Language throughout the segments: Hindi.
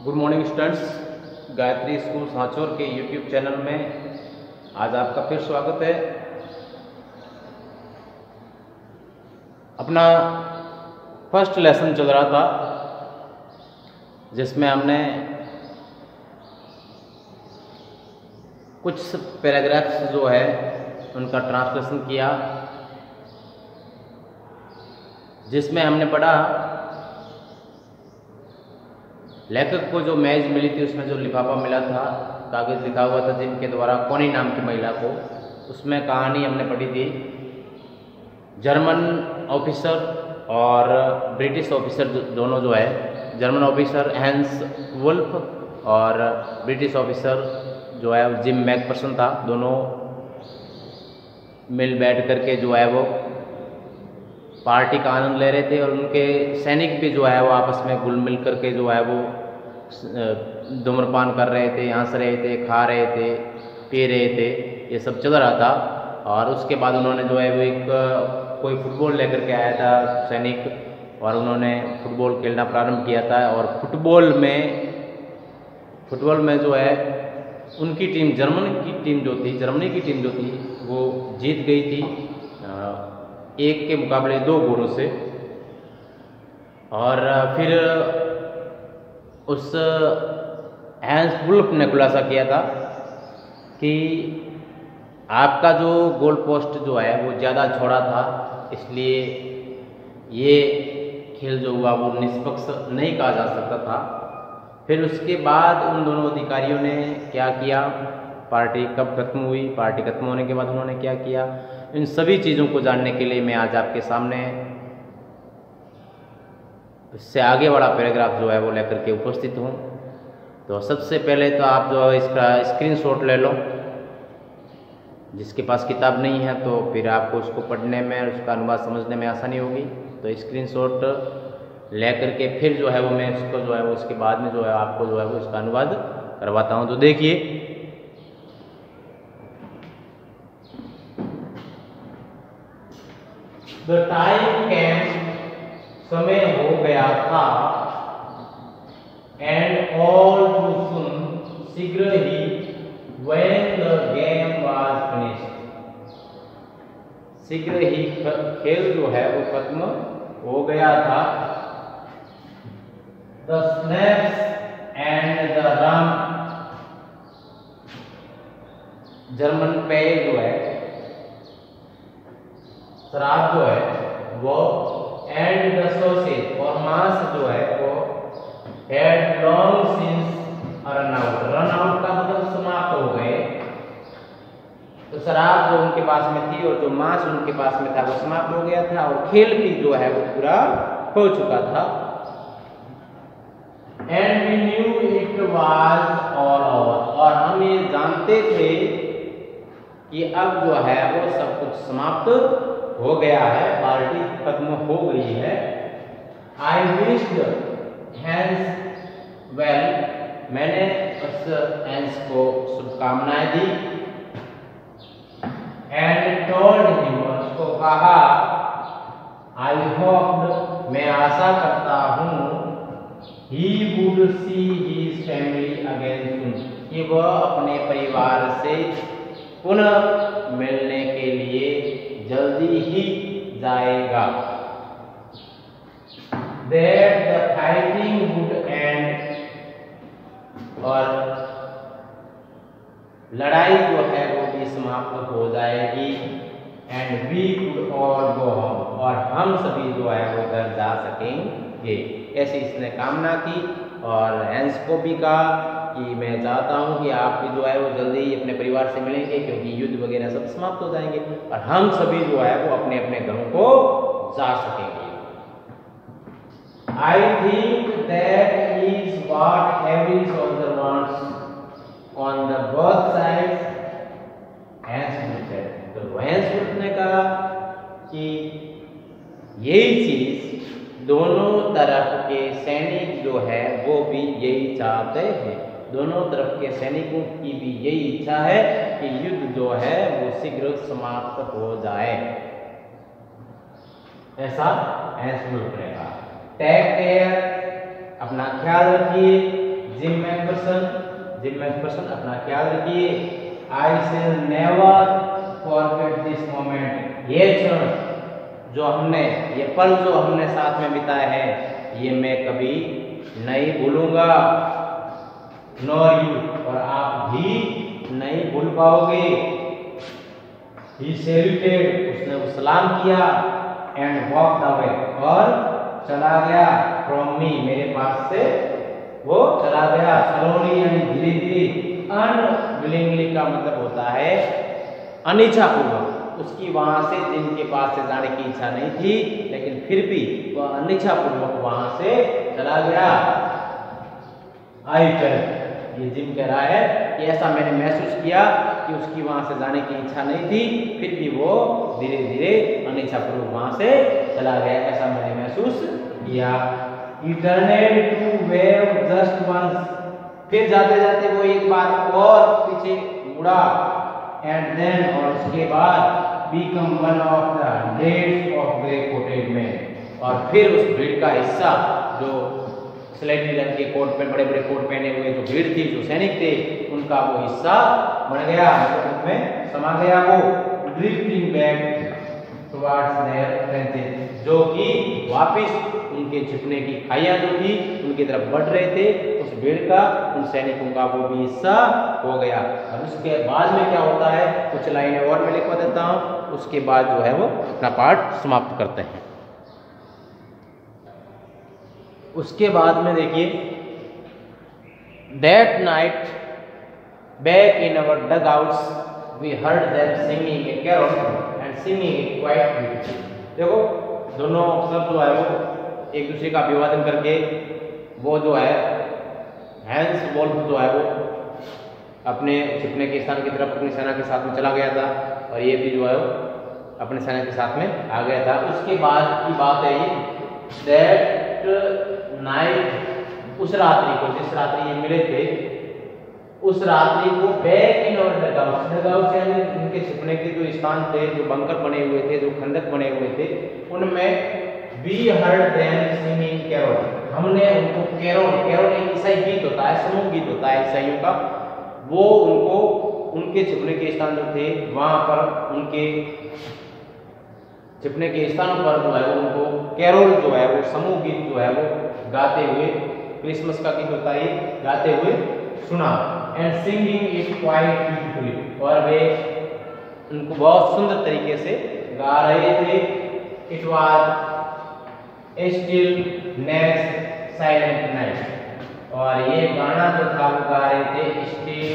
Good morning students, Gayatri school Sanchore के यूट्यूब चैनल में आज आपका फिर स्वागत है। अपना फर्स्ट लेसन चल रहा था जिसमें हमने कुछ पैराग्राफ्स जो है उनका ट्रांसलेशन किया, जिसमें हमने पढ़ा लेखक को जो मैज मिली थी उसमें जो लिफाफा मिला था, कागज लिखा हुआ था जिनके द्वारा कौनी नाम की महिला को, उसमें कहानी हमने पढ़ी थी। जर्मन ऑफिसर और ब्रिटिश ऑफिसर दोनों जो है, जर्मन ऑफिसर हैंस वुल्फ और ब्रिटिश ऑफिसर जो है जिम मैकफर्सन था, दोनों मिल बैठ करके जो है वो पार्टी का आनंद ले रहे थे और उनके सैनिक भी जो है वो आपस में घुल मिल करके जो है वो धूम्रपान कर रहे थे, हंस रहे थे, खा रहे थे, पी रहे थे, ये सब चल रहा था। और उसके बाद उन्होंने जो है वो एक कोई फुटबॉल लेकर के आया था सैनिक, और उन्होंने फुटबॉल खेलना प्रारंभ किया था। और फुटबॉल में जो है उनकी टीम, जर्मनी की टीम जो थी वो जीत गई थी 1 के मुकाबले 2 गोलों से। और फिर उस हैंस वुल्फ ने खुलासा किया था कि आपका जो गोल पोस्ट जो है वो ज़्यादा छोड़ा था, इसलिए ये खेल जो हुआ वो निष्पक्ष नहीं कहा जा सकता था। फिर उसके बाद उन दोनों अधिकारियों ने क्या किया, पार्टी कब खत्म हुई, पार्टी खत्म होने के बाद उन्होंने क्या किया, इन सभी चीज़ों को जानने के लिए मैं आज आपके सामने इससे आगे वाला पैराग्राफ जो है वो लेकर के उपस्थित हूँ। तो सबसे पहले तो आप जो है इसका स्क्रीनशॉट ले लो। जिसके पास किताब नहीं है तो फिर आपको उसको पढ़ने में, उसका अनुवाद समझने में आसानी होगी। तो स्क्रीनशॉट ले करके फिर जो है वो मैं इसको जो है वो उसके बाद में जो है आपको जो है वो इसका अनुवाद करवाता हूँ। तो देखिए, द टाइम केम, समय हो गया था, एंड ऑल टू सून, शीघ्र ही, when the game was finished, शीघ्र ही खेल जो है वो खत्म हो गया था। The snaps and the rum, German पेय जो है, शराब जो है वो, एंड द सॉसेज और मांस जो है वो, had long since run out का मतलब समाप्त हो गए। तो शराब जो उनके पास में थी और जो मांस उनके पास में था वो समाप्त हो गया था और खेल भी जो है वो पूरा हो चुका था। And we knew it was all over, और हम ये जानते थे कि अब जो है वो सब कुछ समाप्त हो गया है, पार्टी खत्म हो गई है। आई विश्ड हैंस वेल, मैंने उस हैंस को शुभकामनाएं दी। एंड टोल्ड हिम, उसको कहा, आई होप, मैं आशा करता हूँ, he would see his family again सून, कि वह अपने परिवार से पुनः मिलने के लिए जल्दी ही जाएगा। That the fighting would end, और लड़ाई जो है वो भी समाप्त हो जाएगी। And we could all go home, और हम सभी जो है वो घर जा सकेंगे, ऐसी इसने कामना की। और हैंस को भी कहा कि मैं चाहता हूँ कि आप भी जो है वो जल्दी ही अपने परिवार से मिलेंगे, क्योंकि युद्ध वगैरह सब समाप्त हो जाएंगे और हम सभी जो है वो अपने अपने घरों को जा सकेंगे। I think that is what every soldier wants on the both sides, Hans said. तो हैंस ने कहा कि यही चीज दोनों तरफ के सैनिक जो है वो भी यही चाहते हैं, दोनों तरफ के सैनिकों की भी यही इच्छा है कि युद्ध जो है वो शीघ्र समाप्त हो जाए, ऐसा हैंस ने कहा। टेक केयर, अपना ख्याल रखिए। जिम मैकफर्सन अपना ख्याल रखिए। I shall never forget this moment, ये क्षण जो हमने, ये पल जो हमने साथ में बिताए हैं, ये मैं कभी नहीं भूलूंगा, नॉर यू, और आप भी नहीं भूल पाओगे। He saluted, उसने सलाम किया, and walked away, और चला गया, from me, मेरे पास से वो चला गया, slowly यानी धीरे धीरे, unwillingly का मतलब होता है अनिच्छा पूर्वक, उसकी वहां से जिनके पास से जाने की इच्छा नहीं थी, लेकिन फिर भी वह अनिच्छा पूर्वक वहां से चला गया। आई फेल्ट, ये जिम कह रहा है कि ऐसा मैंने महसूस किया कि उसकी वहां से जाने की इच्छा नहीं थी, फिर भी वो धीरे धीरे अनिच्छा पूर्वक वहां से चला गया, ऐसा मैंने महसूस किया। He turned to wave just once, फिर जाते जाते वो एक बार और पीछे मुड़ा, and then, और उसके बाद become one of the hundreds of grey coated men, और फिर उस भीड़ का हिस्सा जो स्लेटी रंग के कोट पे बड़े बड़े कोट पहने हुए जो भीड़ थी, जो सैनिक थे, उनका वो हिस्सा बन गया, उसमें समा गया, वो drifting back towards their trenches, जो कि वापस उनके छिपने की खाइयां जो थी उनकी तरफ बढ़ रहे थे, उस भीड़ का, उन सैनिकों का वो भी हिस्सा हो गया। और उसके बाद में क्या होता है, कुछ लाइनें और मैं लिखवा देता हूँ, उसके बाद जो है वो अपना पाठ समाप्त करते हैं। उसके बाद में देखिए, that night back in our dugouts we heard them singing a carol and singing a quite beauty. देखो दोनों सब जो है वो एक दूसरे का अभिवादन करके, वो जो है हैंस वोल्फ जो है वो अपने छिपने के स्थान की तरफ अपनी सेना के साथ में चला गया था, और ये भी जो है वो अपने सेना के साथ में आ गया था। उसके बाद की बात है ये, दैट नाइट, उस रात्रि को, जिस रात्रि ये मिले थे, उस रात्रि को बैक इन और डग आउट्स यानी उनके छिपने के जो स्थान थे, जो बंकर बने हुए थे, जो खंडक बने हुए थे, उनमें we heard them singing carol, हमने उनको कैरोल एक ईसाई गीत होता है, समूह गीत होता है ईसाइयों का, वो उनको उनके छिपने के स्थान जो थे वहां पर, उनके छिपने के स्थानों पर जो है उनको कैरोल जो है वो समूह गीत जो है वो गाते हुए, क्रिसमस का गीत होता है, गाते हुए सुना। And singing it quite beautifully, और वे उनको बहुत सुंदर तरीके से गा रहे थे। It was a still next silent night, और ये गाना जो था वो गा रहे थे स्टिल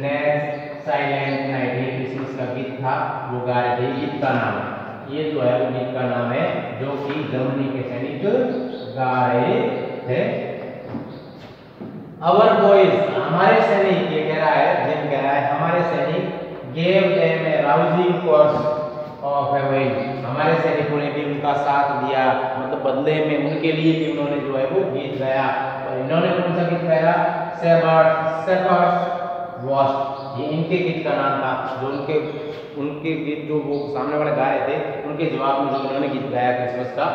नेक्स्ट साइलेंट नाइट, ये क्रिसमस का गीत था, वो गा रहे थे। गीत का नाम, ये जो है वो गीत का नाम है जो कि जर्मनी के सैनिक गा रहे थे। अवर बॉयज, हमारे सैनिक, ये कह रहा है, जिम कह रहा है, हमारे सैनिक gave them A rousing course of haven, हमारे सैनिकों ने भी उनका साथ दिया, मतलब बदले में उनके लिए भी उन्होंने जो है वो गीत गाया। और इन्होंने कौन सा गीत गाया, शेपर्ड्स वॉस्ट, ये इनके गीत का नाम था, जो उनके गीत जो वो सामने वाले गा रहे थे, उनके जवाब में जो उन्होंने गीत गाया क्रिसमस का,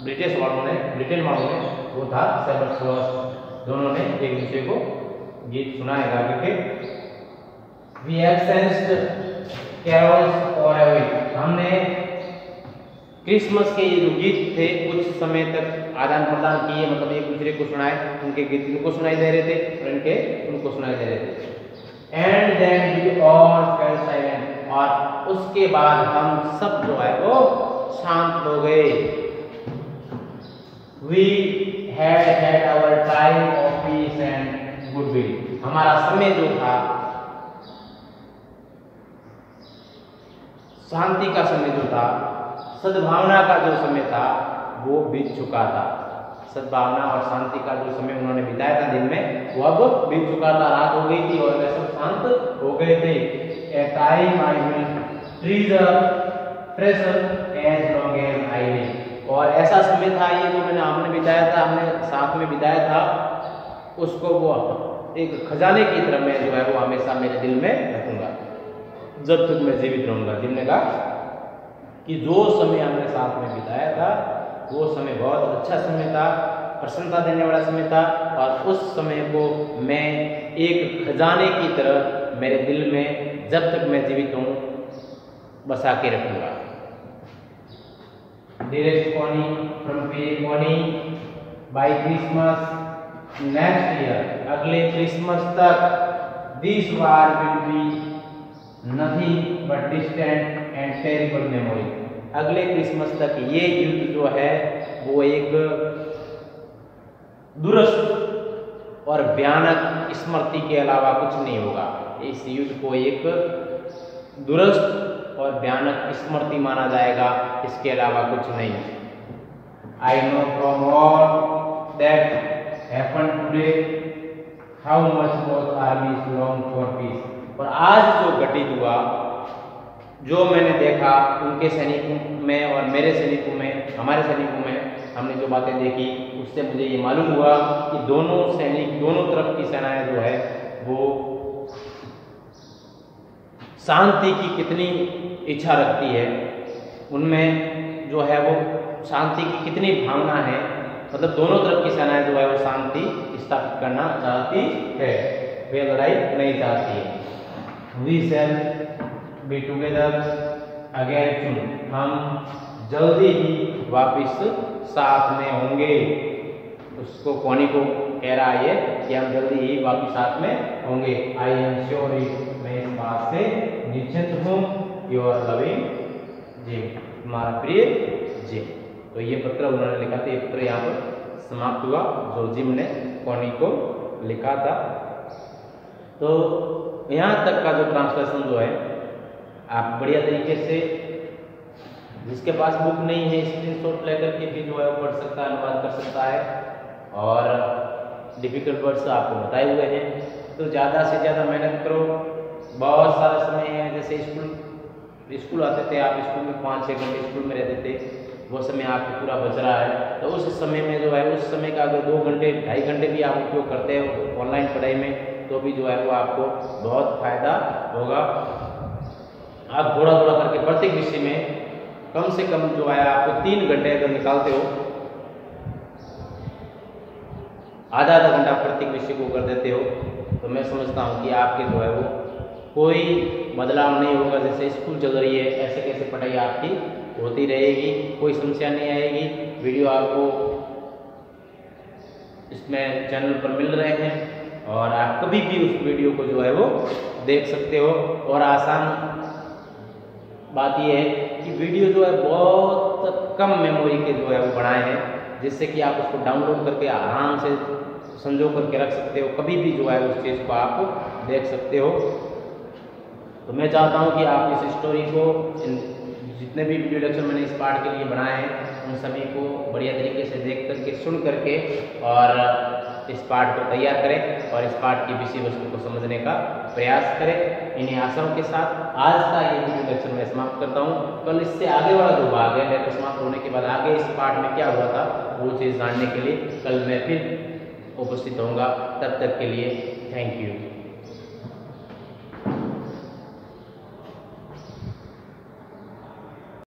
ब्रिटिश वालों ने, ब्रिटेन वालों ने, वो था शेपर्ड्स वॉस्ट। दोनों ने एक दूसरे को गीत सुनाए गा के। We exchanged carols for a week, हमने क्रिसमस के ये जो गीत थे कुछ समय तक आदान प्रदान किए, मतलब एक दूसरे को सुनाए, उनके गीत उनको सुनाई दे रहे थे और इनके उनको सुनाई दे रहे थे। And then we all fell silent, और उसके बाद हम सब जो है वो शांत हो गए। We had our time of peace and goodwill, हमारा समय जो था, शांति का समय जो था, सद्भावना का जो समय था, वो बीत चुका था। सद्भावना और शांति का जो समय उन्होंने बिताया था दिन में, वो अब बीत चुका था, रात हो गई थी और वे सब शांत हो गए थे। A time I will treasure as long as I live, और ऐसा समय था ये जो हमने बिताया था, हमने साथ में बिताया था, उसको वो एक खजाने की तरह मैं जो है वो हमेशा मेरे दिल में रखूंगा जब तक मैं जीवित रहूंगा। जिम ने कहा कि जो समय हमने साथ में बिताया था वो समय बहुत अच्छा समय था, प्रसन्नता देने वाला समय था और उस समय को मैं एक खजाने की तरह मेरे दिल में जब तक मैं जीवित हूँ बसा के रखूँगा। Dearest Connie from Pierre Connie, by Christmas next year, अगले क्रिसमस तक this war will be nothing but distant and terrible memory। अगले क्रिसमस तक ये युद्ध जो है वो एक दुरस्त और भयानक स्मृति के अलावा कुछ नहीं होगा। इस युद्ध को एक दुरस्त और भयानक स्मृति माना जाएगा, इसके अलावा कुछ नहीं। I know from all that happened today how much both armies long for peace। और आज जो घटित हुआ, जो मैंने देखा उनके सैनिकों में और मेरे सैनिकों में, हमारे सैनिकों में हमने जो बातें देखी, उससे मुझे ये मालूम हुआ कि दोनों सैनिक, दोनों तरफ की सेनाएं जो है वो शांति की कितनी इच्छा रखती है, उनमें जो है वो शांति की कितनी भावना है। मतलब दोनों तरफ की सेनाएं जो है वो शांति स्थापित करना चाहती है, वे लड़ाई नहीं चाहती है। We shall be together again soon। हम जल्दी ही वापिस साथ में होंगे। उसको कॉनी को कह रहा है कि हम जल्दी ही वापिस साथ में होंगे। I am sure मैं इस बात से निश्चित हूँ। योर लविंग जिम, हमारा प्रिय जिम। तो ये पत्र उन्होंने लिखा था, ये पत्र यहाँ पर समाप्त हुआ जो जिम ने कॉनी को लिखा था। तो यहाँ तक का जो ट्रांसलेशन जो है आप बढ़िया तरीके से, जिसके पास बुक नहीं है स्क्रीनशॉट लेकर के भी जो है पढ़ सकता है, अनुवाद कर सकता है। और डिफिकल्ट वर्ड्स आपको बताए हुए हैं, तो ज़्यादा से ज़्यादा मेहनत करो। बहुत सारा समय है, जैसे स्कूल आते थे आप, स्कूल में 5-6 घंटे स्कूल में रहते थे, वो समय आपको पूरा बच रहा है। तो उस समय में जो है, उस समय का अगर 2 घंटे 2.5 घंटे भी आप उपयोग करते हो ऑनलाइन पढ़ाई में, तो भी जो है वो आपको बहुत फायदा होगा। आप थोड़ा थोड़ा करके प्रत्येक विषय में कम से कम जो है आपको 3 घंटे अगर निकालते हो, आधा घंटा प्रत्येक विषय को कर देते हो, तो मैं समझता हूँ कि आपके जो है वो कोई बदलाव नहीं होगा। जैसे स्कूल चल रही है ऐसे कैसे पढ़ाई आपकी होती रहेगी, कोई समस्या नहीं आएगी। वीडियो आपको इसमें चैनल पर मिल रहे हैं और आप कभी भी उस वीडियो को जो है वो देख सकते हो। और आसान बात यह है कि वीडियो जो है बहुत कम मेमोरी के जो है वो बनाए हैं, जिससे कि आप उसको डाउनलोड करके आराम से संजो करके रख सकते हो, कभी भी जो है उस चीज़ को आप देख सकते हो। तो मैं चाहता हूँ कि आप इस स्टोरी को, जितने भी वीडियो लेक्चर मैंने इस पार्ट के लिए बनाए हैं, उन सभी को बढ़िया तरीके से देख करके, सुन करके और इस पार्ट को तैयार करें और इस पार्ट की विषय वस्तु को समझने का प्रयास करें। इन्हीं आशाओं के साथ आज का ये वीडियो लेक्चर मैं समाप्त करता हूँ। कल इससे आगे वाला जो भाग है, लेक्चर समाप्त होने के बाद आगे इस पार्ट में क्या हुआ था वो चीज़ जानने के लिए कल मैं फिर उपस्थित होऊंगा। तब तक के लिए थैंक यू।